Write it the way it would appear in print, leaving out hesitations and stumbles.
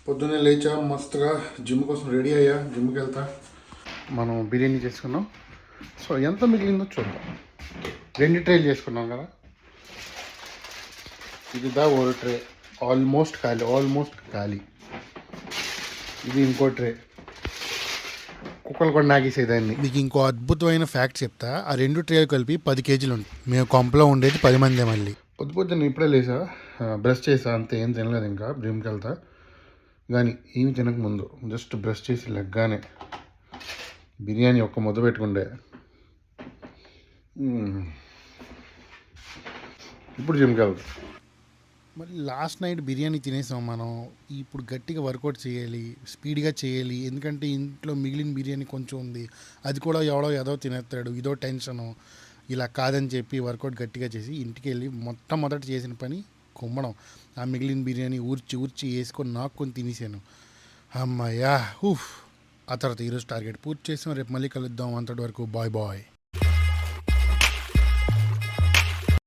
పొద్దున్నే లేచా మస్తుగా జిమ్ కోసం రెడీ అయ్యా. జిమ్కి వెళ్తా. మనం బిర్యానీ చేసుకున్నాం. సో ఎంత మిగిలిందో చూద్దాం. 2 ట్రేలు చేసుకున్నాం కదా. ఇది ఓ ట్రే ఆల్మోస్ట్ ఖాళీ. ఇది ఇంకో ట్రే. కుక్కలు కూడా నాగేసేదాన్ని. మీకు ఇంకో అద్భుతమైన ఫ్యాక్ట్ చెప్తా. ఆ 2 ట్రేలు కలిపి 10 కేజీలు ఉంటాయి. మేము కొంపలో ఉండేది 10 మందే. మళ్ళీ పొద్దున్న ఇప్పుడే లేసా, బ్రష్ చేసా, అంతే. ఏం తినలేదు ఇంకా. జిమ్కి వెళ్తా కానీ ఏమి తినకముందు జస్ట్ బ్రష్ చేసి లెగ్గానే బిర్యానీ ఒక్క ముద్ద పెట్టుకుండే. ఇప్పుడు జిమ్కి వెళ్తా. మళ్ళీ లాస్ట్ నైట్ బిర్యానీ తినేసాం మనం. ఇప్పుడు గట్టిగా వర్కౌట్ చేయాలి, స్పీడ్గా చేయాలి. ఎందుకంటే ఇంట్లో మిగిలిన బిర్యానీ కొంచెం ఉంది. అది కూడా ఎవడో ఏదో తినేస్తాడు, ఇదో టెన్షను. ఇలా కాదని చెప్పి వర్కౌట్ గట్టిగా చేసి ఇంటికి వెళ్ళి మొట్టమొదట చేసిన పని కుమ్మడం. ఆ మిగిలిన బిర్యానీ ఊర్చి వేసుకొని నాక్కొని తినేసాను. అమ్మాయ్యా. ఆ తర్వాత ఈరోజు టార్గెట్ పూర్తి చేసాం. రేపు మళ్ళీ కలుద్దాం. అంతటి వరకు బాయ్.